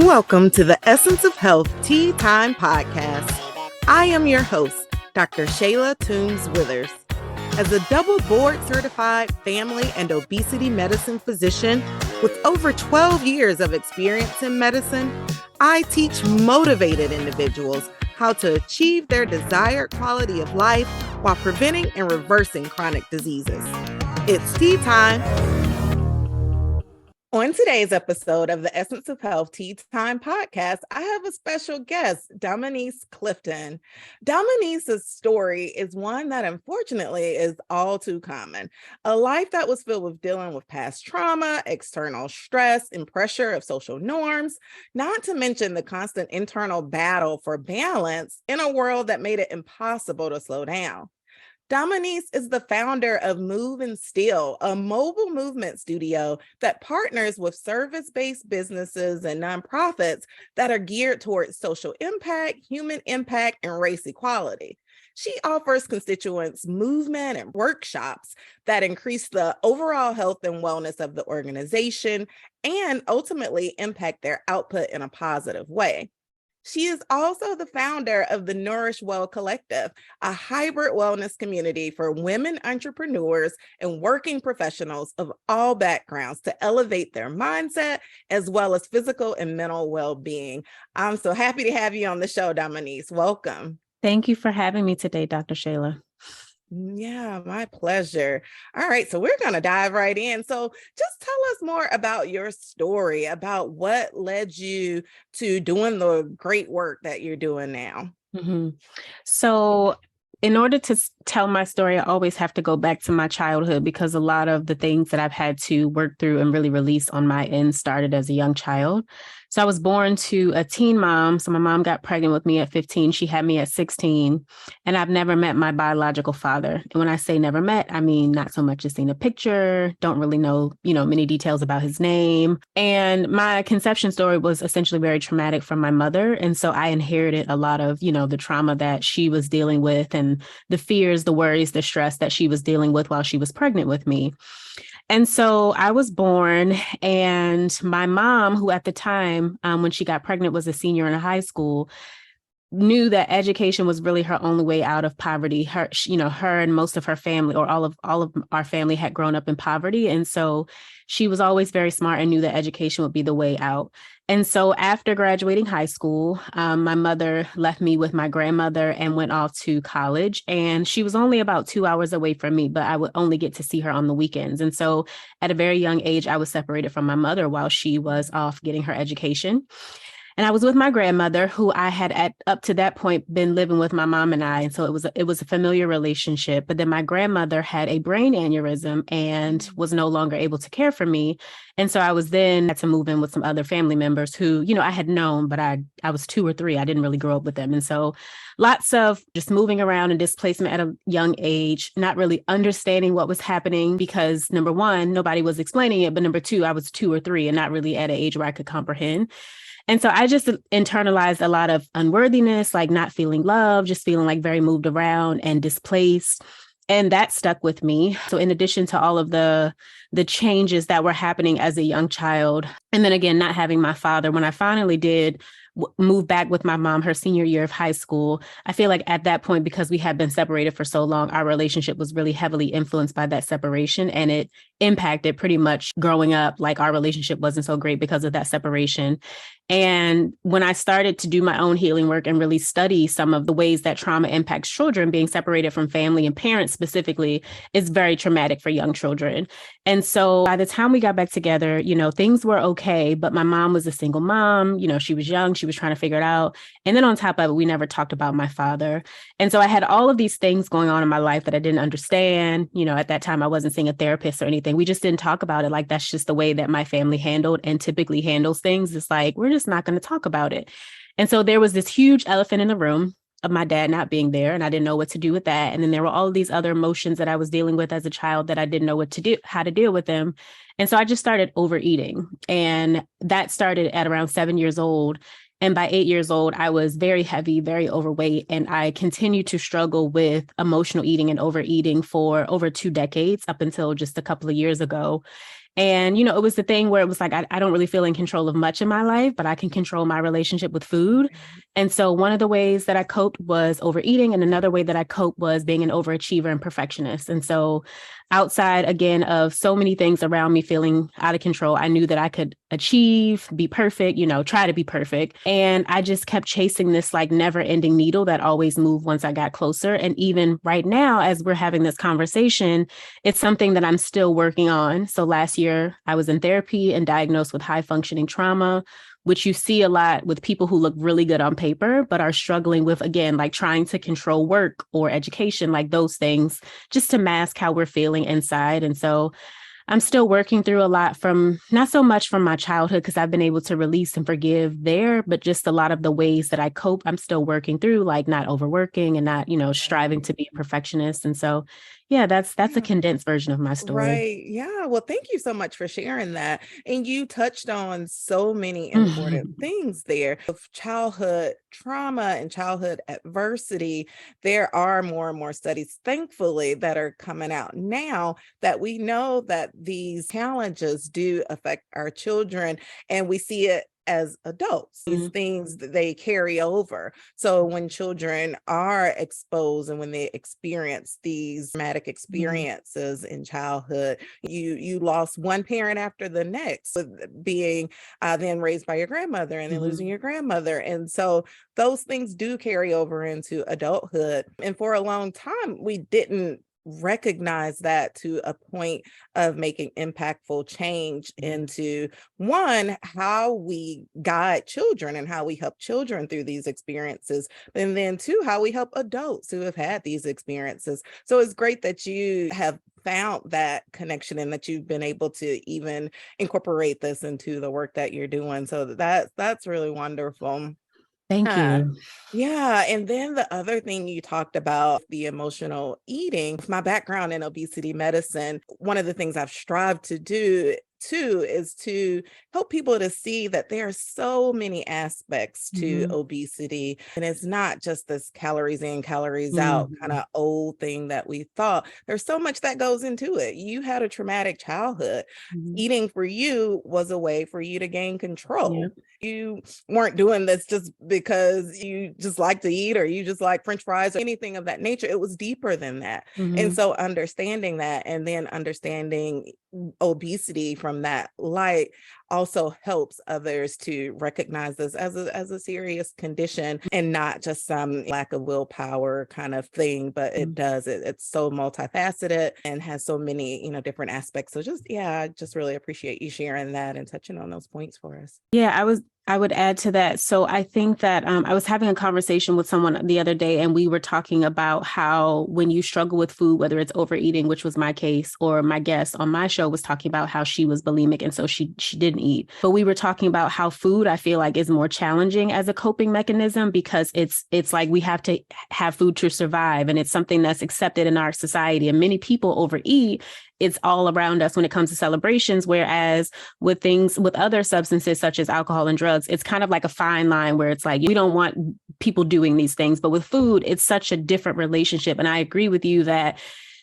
Welcome to the Essence of Health Tea Time Podcast. I am your host, Dr. Shayla Toombs-Withers. As a double board-certified family and obesity medicine physician with over 12 years of experience in medicine, I teach motivated individuals how to achieve their desired quality of life while preventing and reversing chronic diseases. It's tea time. On today's episode of the Essence of Health Tea Time Podcast, I have a special guest, Dominiece Clifton. Dominiece's story is one that unfortunately is all too common. A life that was filled with dealing with past trauma, external stress, and pressure of social norms, not to mention the constant internal battle for balance in a world that made it impossible to slow down. Dominiece is the founder of Move and Still, a mobile movement studio that partners with service-based businesses and nonprofits that are geared towards social impact, human impact, and race equality. She offers constituents movement and workshops that increase the overall health and wellness of the organization and ultimately impact their output in a positive way. She is also the founder of the Nourish Well Collective, a hybrid wellness community for women entrepreneurs and working professionals of all backgrounds to elevate their mindset as well as physical and mental well-being. I'm so happy to have you on the show, Dominiece. Welcome. Thank you for having me today, Dr. Shayla. Yeah, my pleasure. All right, so we're going to dive right in. So just tell us more about your story, about what led you to doing the great work that you're doing now. So in order to tell my story, I always have to go back to my childhood because a lot of the things that I've had to work through and really release on my end started as a young child. So I was born to a teen mom. So my mom got pregnant with me at 15. She had me at 16. And I've never met my biological father. And when I say never met, I mean not so much as seen a picture, don't really know, many details about his name. And my conception story was essentially very traumatic from my mother. And so I inherited a lot of, the trauma that she was dealing with and the fears, the worries, the stress that she was dealing with while she was pregnant with me. And so I was born, and my mom, who at the time when she got pregnant was a senior in high school, knew that education was really her only way out of poverty. Her and most of her family, or all of our family, had grown up in poverty. And so she was always very smart and knew that education would be the way out. And so after graduating high school, my mother left me with my grandmother and went off to college. And she was only about 2 hours away from me, but I would only get to see her on the weekends. And so at a very young age, I was separated from my mother while she was off getting her education. And I was with my grandmother, who I had up to that point been living with my mom and I. And so it was a familiar relationship. But then my grandmother had a brain aneurysm and was no longer able to care for me. And so I was then had to move in with some other family members who, I had known, but I was 2 or 3. I didn't really grow up with them. And so lots of just moving around and displacement at a young age, not really understanding what was happening because, number one, nobody was explaining it. But number two, I was 2 or 3 and not really at an age where I could comprehend. And so I just internalized a lot of unworthiness, like not feeling loved, just feeling like very moved around and displaced. And that stuck with me. So in addition to all of the changes that were happening as a young child, and then again, not having my father, when I finally did move back with my mom her senior year of high school, I feel like at that point, because we had been separated for so long, our relationship was really heavily influenced by that separation. And it impacted pretty much growing up. Like our relationship wasn't so great because of that separation. And when I started to do my own healing work and really study some of the ways that trauma impacts children, being separated from family and parents specifically is very traumatic for young children. And so by the time we got back together, things were okay, but my mom was a single mom. She was young, she was trying to figure it out. And then on top of it, we never talked about my father. And so I had all of these things going on in my life that I didn't understand. At that time, I wasn't seeing a therapist or anything. We just didn't talk about it. Like, that's just the way that my family handled and typically handles things. It's like, we're just not going to talk about it. And so there was this huge elephant in the room of my dad not being there, and I didn't know what to do with that. And then there were all of these other emotions that I was dealing with as a child that I didn't know how to deal with them. And so I just started overeating, and that started at around 7 years old. And by 8 years old, I was very heavy, very overweight, and I continued to struggle with emotional eating and overeating for over 2 decades up until just a couple of years ago. And, it was the thing where it was like, I don't really feel in control of much in my life, but I can control my relationship with food. And so one of the ways that I coped was overeating. And another way that I coped was being an overachiever and perfectionist. And so outside, again, of so many things around me feeling out of control, I knew that I could achieve, be perfect, try to be perfect. And I just kept chasing this like never ending needle that always moved once I got closer. And even right now, as we're having this conversation, it's something that I'm still working on. So last year I was in therapy and diagnosed with high functioning trauma, which you see a lot with people who look really good on paper, but are struggling with, again, like trying to control work or education, like those things, just to mask how we're feeling inside. And so I'm still working through a lot from, not so much from my childhood, because I've been able to release and forgive there, but just a lot of the ways that I cope, I'm still working through, like not overworking and not, striving to be a perfectionist. And so, yeah, that's a condensed version of my story. Right. Yeah. Well, thank you so much for sharing that. And you touched on so many important things there of childhood trauma and childhood adversity. There are more and more studies, thankfully, that are coming out now that we know that these challenges do affect our children, and we see it as adults. These things that they carry over. So when children are exposed and when they experience these traumatic experiences in childhood, you lost one parent after the next, with being then raised by your grandmother and then losing your grandmother. And so those things do carry over into adulthood. And for a long time, we didn't recognize that to a point of making impactful change into one, how we guide children and how we help children through these experiences, and then two, how we help adults who have had these experiences. So it's great that you have found that connection and that you've been able to even incorporate this into the work that you're doing. So that's really wonderful. Thank you. Yeah. And then the other thing you talked about, the emotional eating. My background in obesity medicine, one of the things I've strived to do too is to help people to see that there are so many aspects to obesity, and it's not just this calories in, calories out kind of old thing that we thought. There's so much that goes into it. You had a traumatic childhood. Eating for you was a way for you to gain control. You weren't doing this just because you just like to eat or you just like French fries or anything of that nature. It was deeper than that. And so understanding that, and then understanding obesity from that light, also helps others to recognize this as a serious condition and not just some lack of willpower kind of thing, but it's so multifaceted and has so many, different aspects. So I just really appreciate you sharing that and touching on those points for us. Yeah, I would add to that. So I think that I was having a conversation with someone the other day, and we were talking about how when you struggle with food, whether it's overeating, which was my case, or my guest on my show was talking about how she was bulimic and so she didn't eat. But we were talking about how food, I feel like, is more challenging as a coping mechanism because it's like we have to have food to survive, and it's something that's accepted in our society. And many people overeat. It's all around us when it comes to celebrations. Whereas with other substances such as alcohol and drugs, it's kind of like a fine line where it's like, we don't want people doing these things. But with food, it's such a different relationship. And I agree with you that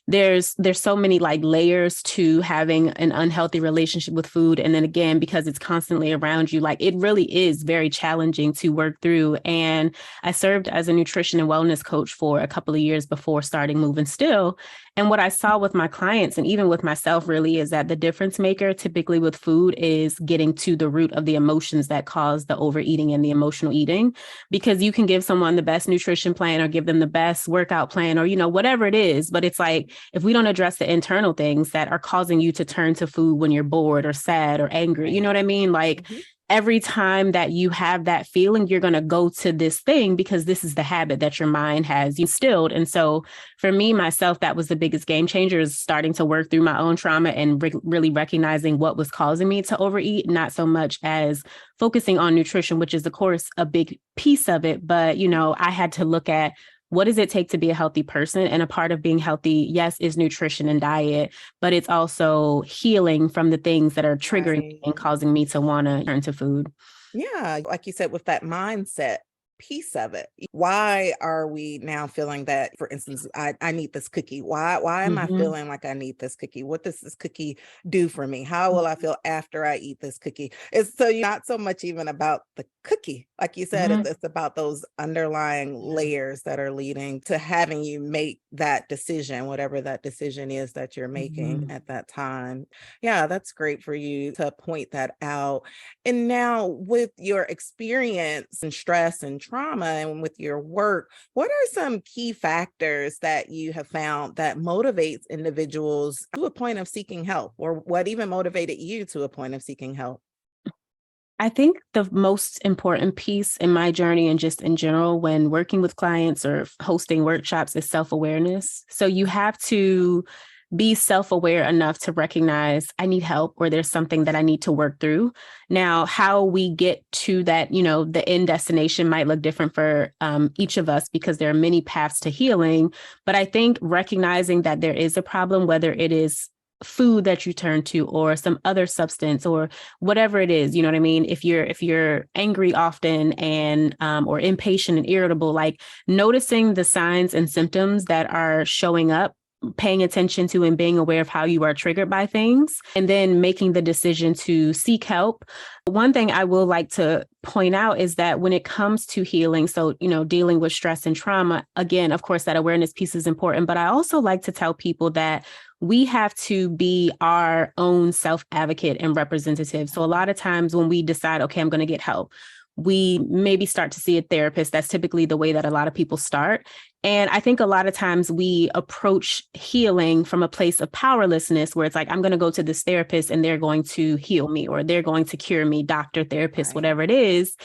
there's so many like layers to having an unhealthy relationship with food. And then again, because it's constantly around you, like it really is very challenging to work through. And I served as a nutrition and wellness coach for a couple of years before starting Moving Still. And what I saw with my clients and even with myself really is that the difference maker typically with food is getting to the root of the emotions that cause the overeating and the emotional eating, because you can give someone the best nutrition plan or give them the best workout plan or, whatever it is. But it's like, if we don't address the internal things that are causing you to turn to food when you're bored or sad or angry, you know what I mean? Like every time that you have that feeling, you're going to go to this thing because this is the habit that your mind has instilled. And so for me, myself, that was the biggest game changer, is starting to work through my own trauma and really recognizing what was causing me to overeat, not so much as focusing on nutrition, which is, of course, a big piece of it. But, I had to look at, what does it take to be a healthy person? And a part of being healthy, yes, is nutrition and diet, but it's also healing from the things that are triggering and causing me to want to turn to food. Yeah, like you said, with that mindset piece of it. Why are we now feeling that, for instance, I need this cookie? Why am I feeling like I need this cookie? What does this cookie do for me? How will I feel after I eat this cookie? It's so not so much even about the cookie. Like you said, it's about those underlying layers that are leading to having you make that decision, whatever that decision is that you're making at that time. Yeah, that's great for you to point that out. And now, with your experience and stress and trauma and with your work, what are some key factors that you have found that motivates individuals to a point of seeking help, or what even motivated you to a point of seeking help? I think the most important piece in my journey and just in general when working with clients or hosting workshops is self-awareness. So you have to be self-aware enough to recognize I need help or there's something that I need to work through. Now, how we get to that, the end destination might look different for each of us because there are many paths to healing. But I think recognizing that there is a problem, whether it is food that you turn to or some other substance or whatever it is, you know what I mean? If you're angry often and or impatient and irritable, like noticing the signs and symptoms that are showing up, paying attention to and being aware of how you are triggered by things, and then making the decision to seek help. One thing I will like to point out is that when it comes to healing, so, dealing with stress and trauma, again, of course, that awareness piece is important, but I also like to tell people that we have to be our own self-advocate and representative. So a lot of times when we decide, okay, I'm going to get help, we maybe start to see a therapist. That's typically the way that a lot of people start. And I think a lot of times we approach healing from a place of powerlessness where it's like, I'm going to go to this therapist and they're going to heal me or they're going to cure me, doctor, therapist, whatever it is.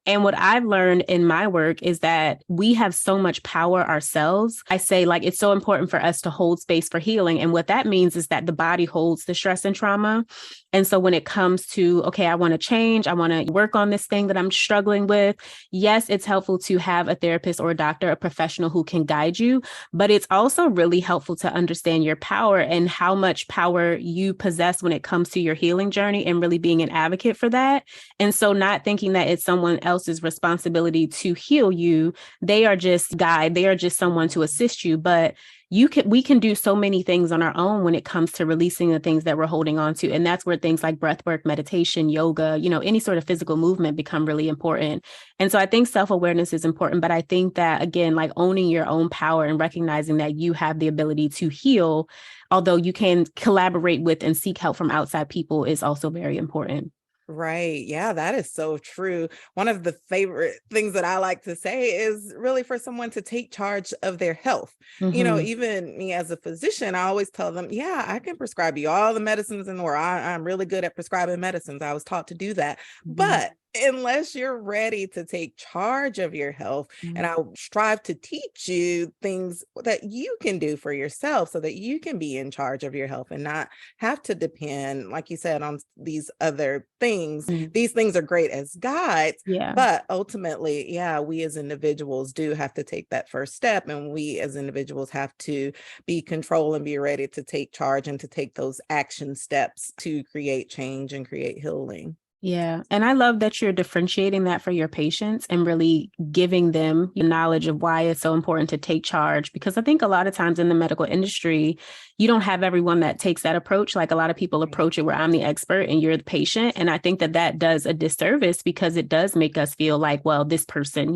And what I've learned in my work is that we have so much power ourselves. I say, it's so important for us to hold space for healing. And what that means is that the body holds the stress and trauma. And so when it comes to, okay, I want to change, I want to work on this thing that I'm struggling with. Yes, it's helpful to have a therapist or a doctor, a professional who can guide you, but it's also really helpful to understand your power and how much power you possess when it comes to your healing journey and really being an advocate for that. And so not thinking that it's someone else's responsibility to heal you. They are just guide. They are just someone to assist you. But we can do so many things on our own when it comes to releasing the things that we're holding on to. And that's where things like breathwork, meditation, yoga, any sort of physical movement become really important. And so I think self-awareness is important. But I think that, again, owning your own power and recognizing that you have the ability to heal, although you can collaborate with and seek help from outside people, is also very important. Right. Yeah, that is so true. One of the favorite things that I like to say is really for someone to take charge of their health. Even me as a physician, I always tell them, yeah, I can prescribe you all the medicines in the world. I'm really good at prescribing medicines. I was taught to do that. But unless you're ready to take charge of your health, and I'll strive to teach you things that you can do for yourself so that you can be in charge of your health and not have to depend, like you said, on these other things. These things are great as guides, but ultimately, we as individuals do have to take that first step, and we as individuals have to be control and be ready to take charge and to take those action steps to create change and create healing. Yeah. And I love that you're differentiating that for your patients and really giving them knowledge of why it's so important to take charge. Because I think a lot of times in the medical industry, you don't have everyone that takes that approach. Like a lot of people approach it where I'm the expert and you're the patient. And I think that does a disservice because it does make us feel like, well, this person,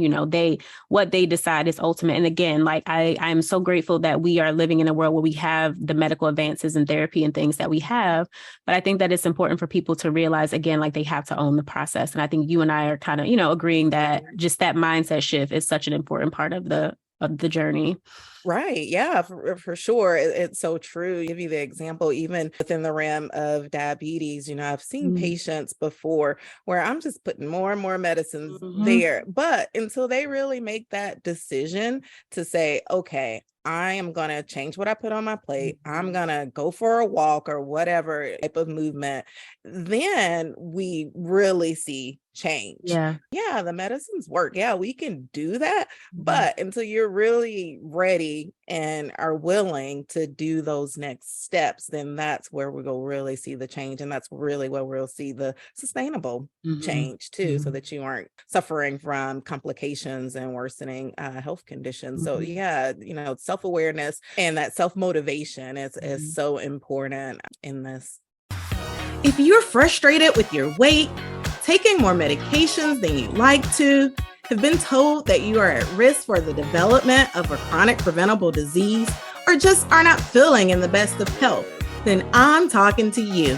what they decide is ultimate. And again, I'm so grateful that we are living in a world where we have the medical advances and therapy and things that we have. But I think that it's important for people to realize, again, they have to own the process. And I think you and I are kind of, agreeing that just that mindset shift is such an important part of the journey. Right. Yeah, for sure. It's so true. Give you the example, even within the realm of diabetes, I've seen patients before where I'm just putting more and more medicines there, but until they really make that decision to say, okay, I am going to change what I put on my plate. I'm going to go for a walk or whatever type of movement. Then we really see change. Yeah. Yeah, the medicines work. Yeah, we can do that. Mhm. But until you're really ready and are willing to do those next steps, then that's where we will really see the change. And that's really where we'll see the sustainable change too, so that you aren't suffering from complications and worsening health conditions. So yeah, self-awareness and that self-motivation is so important in this. If you're frustrated with your weight, taking more medications than you'd like to, have been told that you are at risk for the development of a chronic preventable disease, or just are not feeling in the best of health, then I'm talking to you.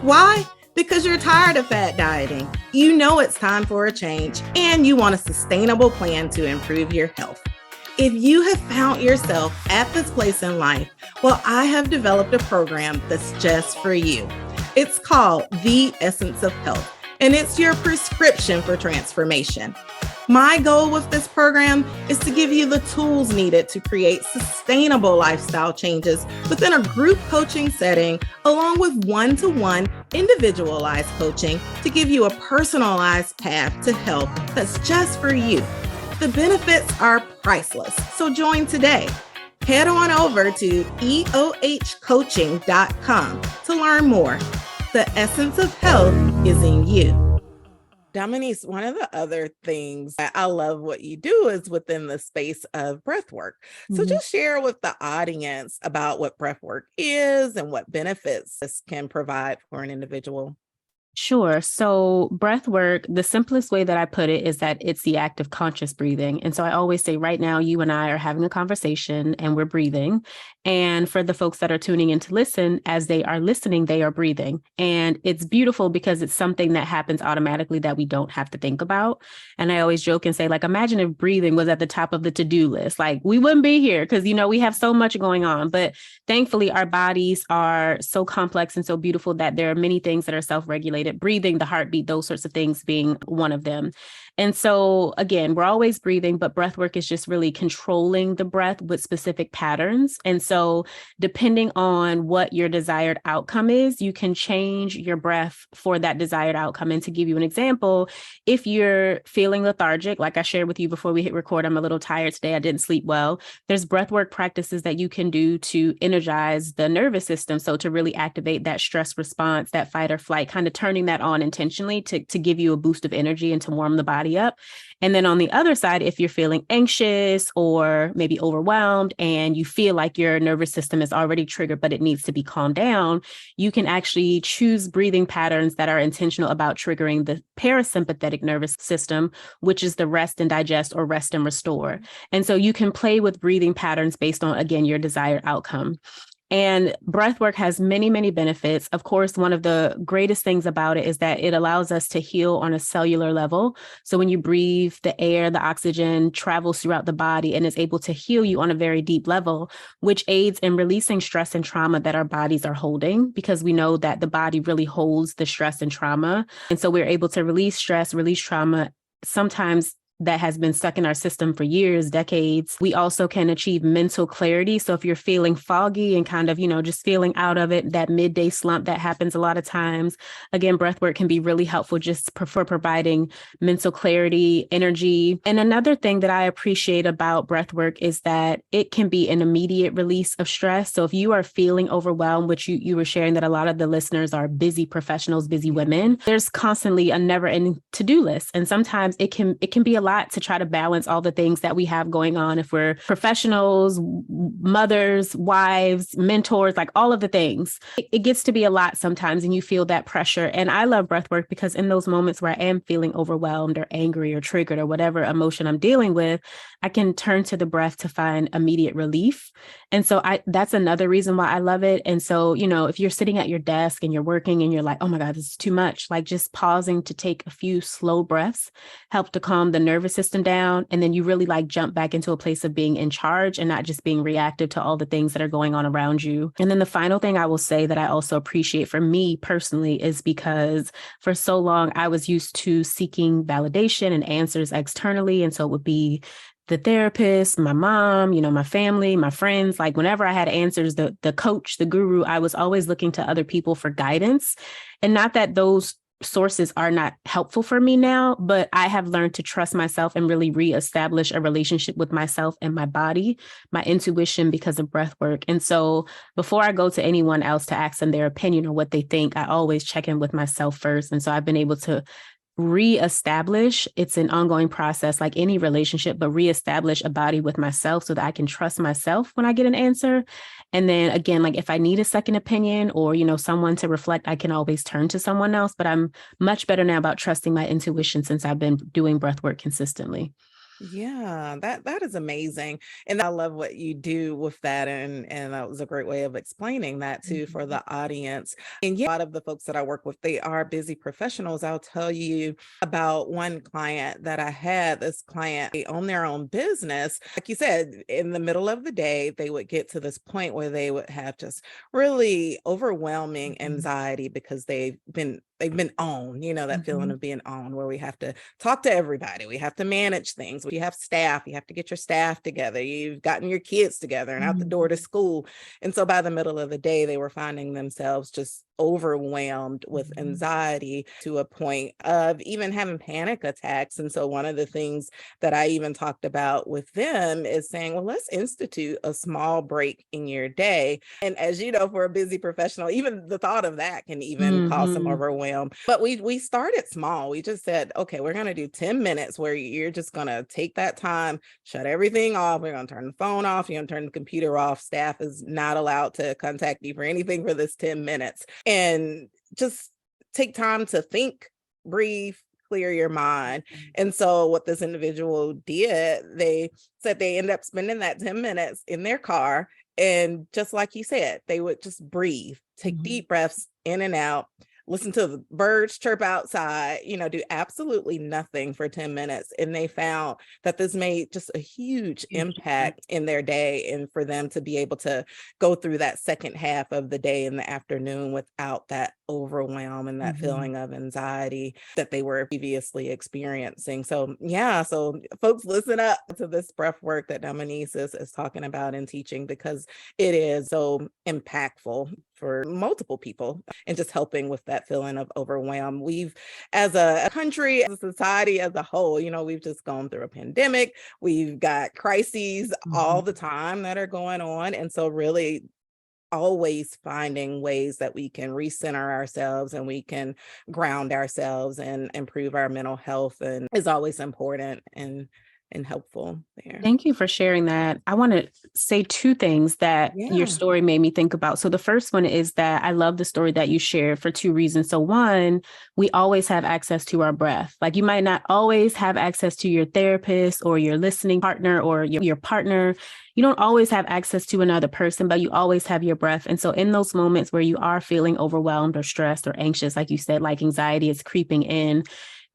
Why? Because you're tired of fat dieting. You know it's time for a change, and you want a sustainable plan to improve your health. If you have found yourself at this place in life, well, I have developed a program that's just for you. It's called The Essence of Health, and it's your prescription for transformation. My goal with this program is to give you the tools needed to create sustainable lifestyle changes within a group coaching setting, along with one-to-one individualized coaching to give you a personalized path to health that's just for you. The benefits are priceless, so join today. Head on over to eohcoaching.com to learn more. The essence of health is in you. Dominiece, one of the other things that I love what you do is within the space of breathwork. So just share with the audience about what breathwork is and what benefits this can provide for an individual. Sure. So breath work, the simplest way that I put it is that it's the act of conscious breathing. And so I always say right now, you and I are having a conversation and we're breathing. And for the folks that are tuning in to listen, as they are listening, they are breathing. And it's beautiful because it's something that happens automatically that we don't have to think about. And I always joke and say, like, imagine if breathing was at the top of the to-do list. Like, we wouldn't be here because, we have so much going on. But thankfully, our bodies are so complex and so beautiful that there are many things that are self-regulated. Breathing, the heartbeat, those sorts of things being one of them. And so again, we're always breathing, but breath work is just really controlling the breath with specific patterns. And so depending on what your desired outcome is, you can change your breath for that desired outcome. And to give you an example, if you're feeling lethargic, like I shared with you before we hit record, I'm a little tired today, I didn't sleep well. There's breath work practices that you can do to energize the nervous system. So to really activate that stress response, that fight or flight, kind of turning that on intentionally to give you a boost of energy and to warm the body up. And then on the other side, if you're feeling anxious or maybe overwhelmed and you feel like your nervous system is already triggered, but it needs to be calmed down, you can actually choose breathing patterns that are intentional about triggering the parasympathetic nervous system, which is the rest and digest or rest and restore. And so you can play with breathing patterns based on, again, your desired outcome. And breath work has many, many benefits. Of course, one of the greatest things about it is that it allows us to heal on a cellular level. So when you breathe, the air, the oxygen travels throughout the body and is able to heal you on a very deep level, which aids in releasing stress and trauma that our bodies are holding, because we know that the body really holds the stress and trauma. And so we're able to release stress, release trauma, sometimes that has been stuck in our system for years, decades. We also can achieve mental clarity. So if you're feeling foggy and kind of, just feeling out of it, that midday slump that happens a lot of times, again, breath work can be really helpful just for providing mental clarity, energy. And another thing that I appreciate about breath work is that it can be an immediate release of stress. So if you are feeling overwhelmed, which you were sharing that a lot of the listeners are busy professionals, busy women, there's constantly a never-ending to-do list. And sometimes it can be a lot to try to balance all the things that we have going on. If we're professionals, mothers, wives, mentors, like all of the things, it gets to be a lot sometimes and you feel that pressure. And I love breath work because in those moments where I am feeling overwhelmed or angry or triggered or whatever emotion I'm dealing with, I can turn to the breath to find immediate relief. And so that's another reason why I love it. And so, if you're sitting at your desk and you're working and you're like, oh my God, this is too much, like just pausing to take a few slow breaths help to calm the nervous system down. And then you really jump back into a place of being in charge and not just being reactive to all the things that are going on around you. And then the final thing I will say that I also appreciate for me personally is because for so long I was used to seeking validation and answers externally. And so it would be the therapist, my mom, my family, my friends, like whenever I had answers, the coach, the guru, I was always looking to other people for guidance. And not that those sources are not helpful for me now, but I have learned to trust myself and really reestablish a relationship with myself and my body, my intuition, because of breath work. And so before I go to anyone else to ask them their opinion or what they think, I always check in with myself first. And so I've been able to reestablish, it's an ongoing process like any relationship, but reestablish a body with myself so that I can trust myself when I get an answer. And then again, like if I need a second opinion or, someone to reflect, I can always turn to someone else. But I'm much better now about trusting my intuition since I've been doing breath work consistently. Yeah, that is amazing. And I love what you do with that. And that was a great way of explaining that too for the audience. And yeah, a lot of the folks that I work with, they are busy professionals. I'll tell you about one client that I had. This client, they own their own business. Like you said, in the middle of the day, they would get to this point where they would have just really overwhelming anxiety because they've been owned, that feeling of being owned, where we have to talk to everybody. We have to manage things. You have staff, you have to get your staff together. You've gotten your kids together and out the door to school. And so by the middle of the day, they were finding themselves just overwhelmed with anxiety to a point of even having panic attacks. And so one of the things that I even talked about with them is saying, well, let's institute a small break in your day. And as you know, for a busy professional, even the thought of that can even cause some overwhelm. But we started small. We just said, okay, we're going to do 10 minutes where you're just going to take that time, shut everything off. We're going to turn the phone off. You're going to turn the computer off. Staff is not allowed to contact you for anything for this 10 minutes. And just take time to think, breathe, clear your mind. And so what this individual did, they said they end up spending that 10 minutes in their car. And just like you said, they would just breathe, take deep breaths in and out, listen to the birds chirp outside, do absolutely nothing for 10 minutes. And they found that this made just a huge impact in their day, and for them to be able to go through that second half of the day in the afternoon without that overwhelm and that feeling of anxiety that they were previously experiencing. So yeah, so folks, listen up to this breath work that Dominiece is talking about and teaching, because it is so impactful for multiple people and just helping with that feeling of overwhelm. We've, as a country, as a society as a whole, we've just gone through a pandemic. We've got crises all the time that are going on. And so really always finding ways that we can recenter ourselves and we can ground ourselves and improve our mental health, and is always important and helpful there. Thank you for sharing that. I want to say two things that your story made me think about. So the first one is that I love the story that you shared for two reasons. So one, we always have access to our breath. Like you might not always have access to your therapist or your listening partner or your partner. You don't always have access to another person, but you always have your breath. And so in those moments where you are feeling overwhelmed or stressed or anxious, like you said, like anxiety is creeping in,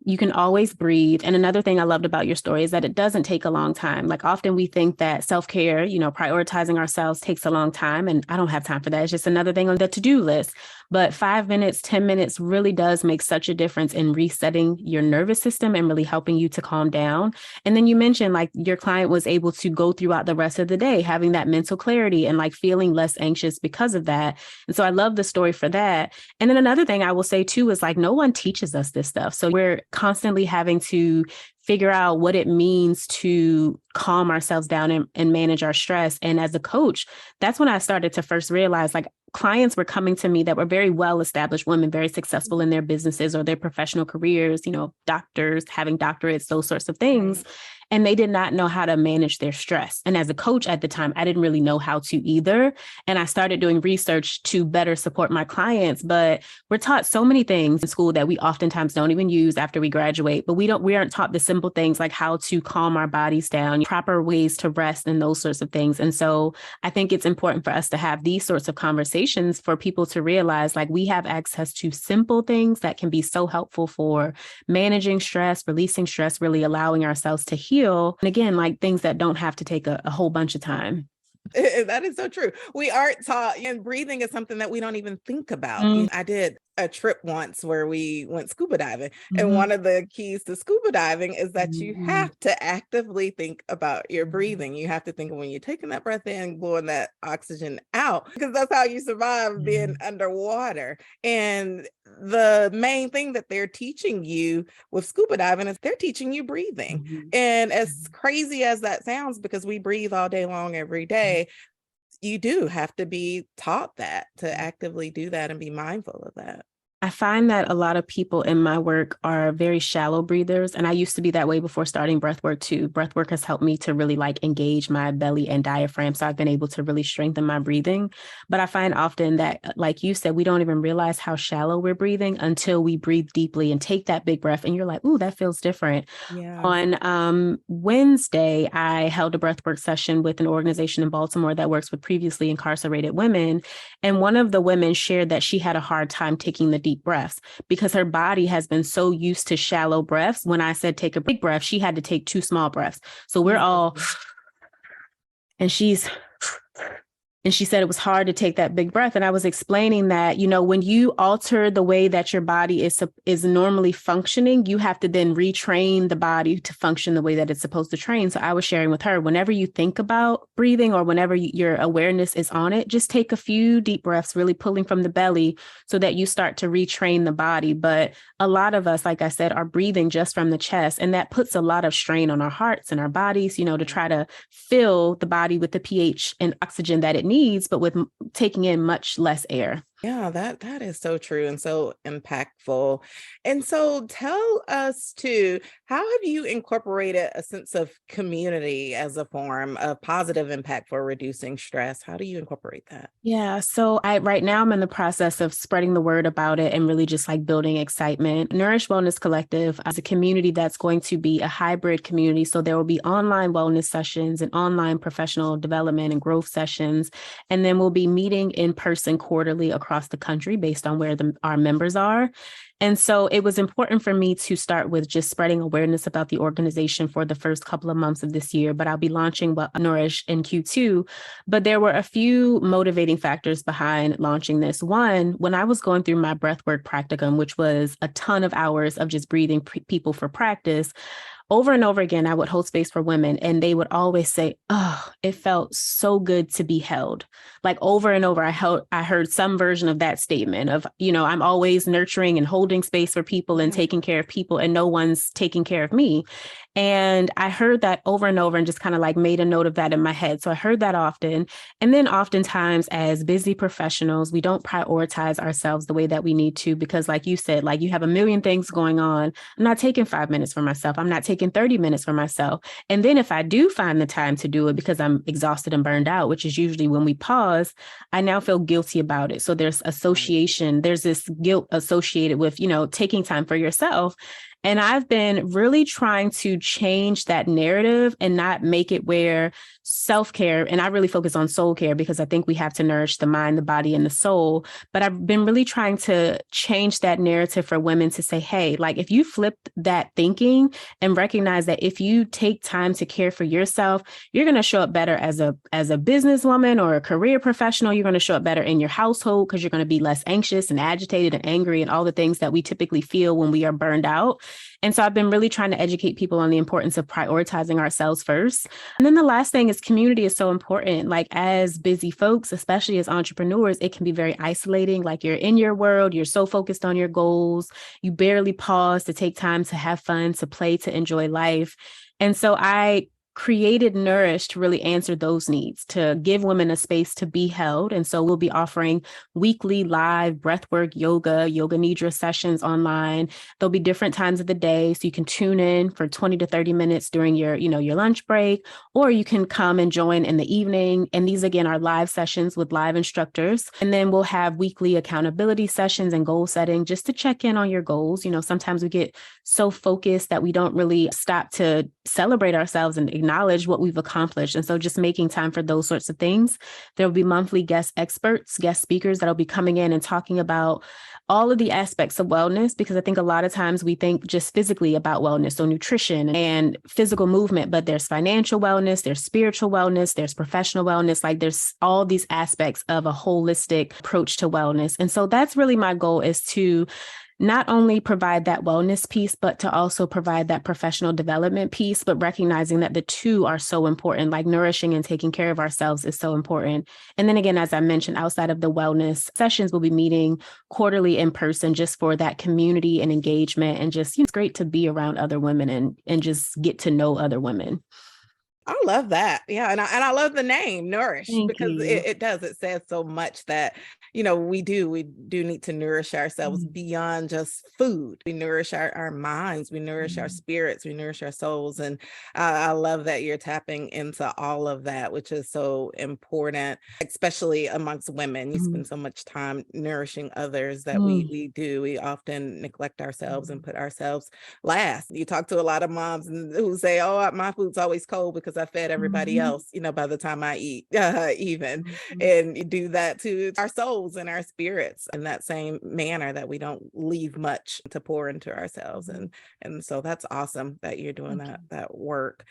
you can always breathe. And another thing I loved about your story is that it doesn't take a long time. Like often we think that self-care, prioritizing ourselves takes a long time. And I don't have time for that. It's just another thing on the to-do list. But 5 minutes, 10 minutes really does make such a difference in resetting your nervous system and really helping you to calm down. And then you mentioned like your client was able to go throughout the rest of the day, having that mental clarity and like feeling less anxious because of that. And so I love the story for that. And then another thing I will say too is like no one teaches us this stuff. So we're constantly having to figure out what it means to calm ourselves down and manage our stress. And as a coach, that's when I started to first realize like clients were coming to me that were very well-established women, very successful in their businesses or their professional careers, doctors, having doctorates, those sorts of things. And they did not know how to manage their stress. And as a coach at the time, I didn't really know how to either. And I started doing research to better support my clients. But we're taught so many things in school that we oftentimes don't even use after we graduate. But we aren't taught the simple things like how to calm our bodies down, proper ways to rest and those sorts of things. And so I think it's important for us to have these sorts of conversations for people to realize like we have access to simple things that can be so helpful for managing stress, releasing stress, really allowing ourselves to heal. And again, like things that don't have to take a whole bunch of time. That is so true. We aren't taught, and breathing is something that we don't even think about. I did a trip once where we went scuba diving, and one of the keys to scuba diving is that you have to actively think about your breathing. You have to think of when you're taking that breath in, blowing that oxygen out, because that's how you survive being underwater. And the main thing that they're teaching you with scuba diving is they're teaching you breathing. And as crazy as that sounds, because we breathe all day long, every day, you do have to be taught that, to actively do that and be mindful of that. I find that a lot of people in my work are very shallow breathers. And I used to be that way before starting breathwork too. Breathwork has helped me to really engage my belly and diaphragm. So I've been able to really strengthen my breathing. But I find often that, like you said, we don't even realize how shallow we're breathing until we breathe deeply and take that big breath. And you're like, ooh, that feels different. Yeah. On Wednesday, I held a breathwork session with an organization in Baltimore that works with previously incarcerated women. And one of the women shared that she had a hard time taking the deep breaths because her body has been so used to shallow breaths. When I said take a big breath, she had to take 2 small breaths. So we're all, and she said it was hard to take that big breath. And I was explaining that, when you alter the way that your body is normally functioning, you have to then retrain the body to function the way that it's supposed to train. So I was sharing with her, whenever you think about breathing or whenever your awareness is on it, just take a few deep breaths, really pulling from the belly so that you start to retrain the body. But a lot of us, like I said, are breathing just from the chest. And that puts a lot of strain on our hearts and our bodies, to try to fill the body with the pH and oxygen that it needs, but with taking in much less air. Yeah, that is so true and so impactful. And so tell us too, how have you incorporated a sense of community as a form of positive impact for reducing stress? How do you incorporate that? Yeah. So right now I'm in the process of spreading the word about it and really just building excitement. Nourish Wellness Collective is a community that's going to be a hybrid community. So there will be online wellness sessions and online professional development and growth sessions. And then we'll be meeting in person quarterly across the country based on where our members are. And so it was important for me to start with just spreading awareness about the organization for the first couple of months of this year, but I'll be launching Nourish in Q2. But there were a few motivating factors behind launching this. One, when I was going through my breathwork practicum, which was a ton of hours of just breathing people for practice, over and over again, I would hold space for women and they would always say, oh, it felt so good to be held. Over and over, I heard some version of that statement of, I'm always nurturing and holding space for people and taking care of people and no one's taking care of me. And I heard that over and over and just kind of made a note of that in my head. So I heard that often. And then oftentimes as busy professionals, we don't prioritize ourselves the way that we need to, because like you said, you have a million things going on. I'm not taking 5 minutes for myself. I'm not taking 30 minutes for myself. And then if I do find the time to do it because I'm exhausted and burned out, which is usually when we pause, I now feel guilty about it. So there's association, there's this guilt associated with, taking time for yourself. And I've been really trying to change that narrative and not make it where self-care, and I really focus on soul care because I think we have to nourish the mind, the body, and the soul. But I've been really trying to change that narrative for women to say, hey, if you flip that thinking and recognize that if you take time to care for yourself, you're going to show up better as a businesswoman or a career professional. You're going to show up better in your household because you're going to be less anxious and agitated and angry and all the things that we typically feel when we are burned out. And so I've been really trying to educate people on the importance of prioritizing ourselves first. And then the last thing is community is so important. As busy folks, especially as entrepreneurs, it can be very isolating. You're in your world, you're so focused on your goals, you barely pause to take time to have fun, to play, to enjoy life. And so I created Nourish to really answer those needs, to give women a space to be held. And so we'll be offering weekly live breathwork, yoga nidra sessions online. There'll be different times of the day. So you can tune in for 20 to 30 minutes during your lunch break, or you can come and join in the evening. And these, again, are live sessions with live instructors. And then we'll have weekly accountability sessions and goal setting just to check in on your goals. Sometimes we get so focused that we don't really stop to celebrate ourselves and acknowledge acknowledge what we've accomplished. And so just making time for those sorts of things. There will be monthly guest experts, guest speakers that'll be coming in and talking about all of the aspects of wellness, because I think a lot of times we think just physically about wellness, so nutrition and physical movement, but there's financial wellness, there's spiritual wellness, there's professional wellness, like there's all these aspects of a holistic approach to wellness. And so that's really my goal, is to not only provide that wellness piece, but to also provide that professional development piece, but recognizing that the two are so important, like nourishing and taking care of ourselves is so important. And then again, as I mentioned, outside of the wellness sessions, we'll be meeting quarterly in person just for that community and engagement. And just, it's great to be around other women and just get to know other women. I love that. Yeah. And I love the name Nourish, Thank because you. it says so much that, we do need to nourish ourselves beyond just food. We nourish our minds, we nourish our spirits, we nourish our souls. And I love that you're tapping into all of that, which is so important, especially amongst women. You spend so much time nourishing others that we often neglect ourselves and put ourselves last. You talk to a lot of moms who say, oh, my food's always cold because I fed everybody else, by the time I eat, even. And you do that to our souls and our spirits in that same manner, that we don't leave much to pour into ourselves. And so that's awesome that you're doing that work.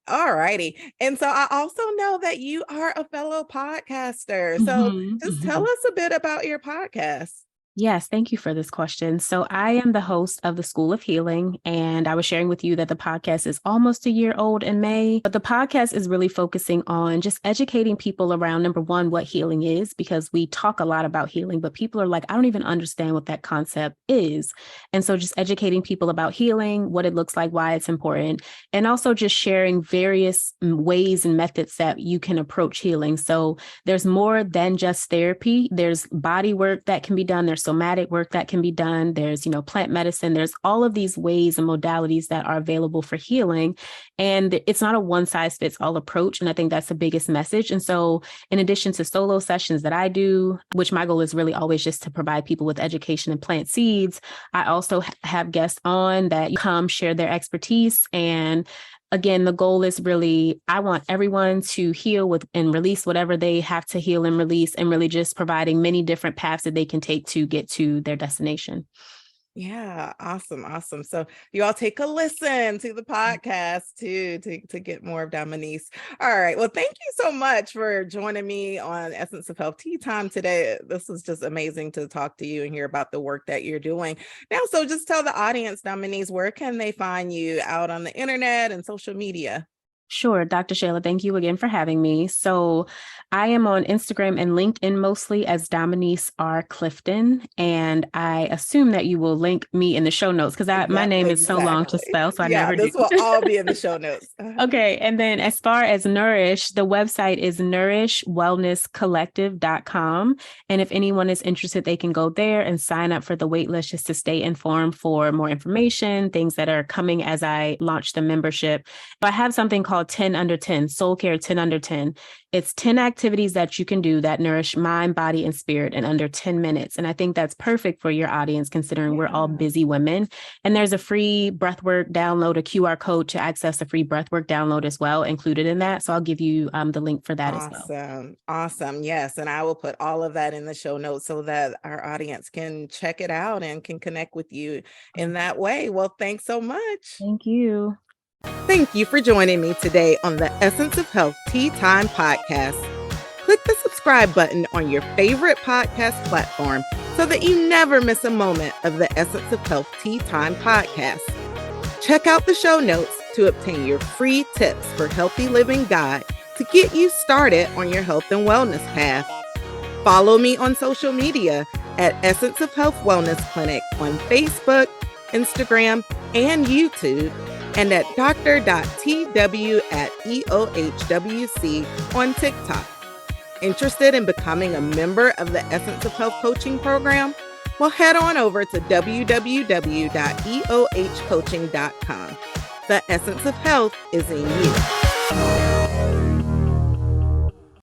All righty. And so I also know that you are a fellow podcaster. So just tell us a bit about your podcast. Yes, thank you for this question. So I am the host of the School of Healing, and I was sharing with you that the podcast is almost a year old in May, but the podcast is really focusing on just educating people around, number one, what healing is, because we talk a lot about healing, but people are like, I don't even understand what that concept is. And so just educating people about healing, what it looks like, why it's important, and also just sharing various ways and methods that you can approach healing. So there's more than just therapy. There's body work that can be done. There's somatic work that can be done. There's, plant medicine. There's all of these ways and modalities that are available for healing. And it's not a one size fits all approach. And I think that's the biggest message. And so in addition to solo sessions that I do, which my goal is really always just to provide people with education and plant seeds, I also have guests on that come share their expertise. And again, the goal is really, I want everyone to heal with and release whatever they have to heal and release, and really just providing many different paths that they can take to get to their destination. Yeah, awesome. Awesome. So you all take a listen to the podcast too, to get more of Dominiece. All right. Well, thank you so much for joining me on Essence of Health Tea Time today. This was just amazing to talk to you and hear about the work that you're doing. Now, so just tell the audience, Dominiece, where can they find you out on the internet and social media? Sure, Dr. Shayla, thank you again for having me. So I am on Instagram and LinkedIn mostly as Dominiece R. Clifton, and I assume that you will link me in the show notes, because my name is so long to spell, so I never do. This will all be in the show notes. Okay, and then as far as Nourish, the website is nourishwellnesscollective.com, and if anyone is interested, they can go there and sign up for the waitlist just to stay informed for more information, things that are coming as I launch the membership. I have something called 10 under 10, Soul Care 10 under 10. It's 10 activities that you can do that nourish mind, body, and spirit in under 10 minutes. And I think that's perfect for your audience, considering we're all busy women. And there's a free breathwork download, a QR code to access a free breathwork download as well, included in that. So I'll give you the link for that as well. Awesome. Yes. And I will put all of that in the show notes so that our audience can check it out and can connect with you in that way. Well, thanks so much. Thank you. Thank you for joining me today on the Essence of Health Tea Time podcast. Click the subscribe button on your favorite podcast platform so that you never miss a moment of the Essence of Health Tea Time podcast. Check out the show notes to obtain your free tips for healthy living guide to get you started on your health and wellness path. Follow me on social media at Essence of Health Wellness Clinic on Facebook, Instagram, and YouTube, and at dr.tw@EOHWC on TikTok. Interested in becoming a member of the Essence of Health coaching program? Well, head on over to www.eohcoaching.com. The essence of health is in you.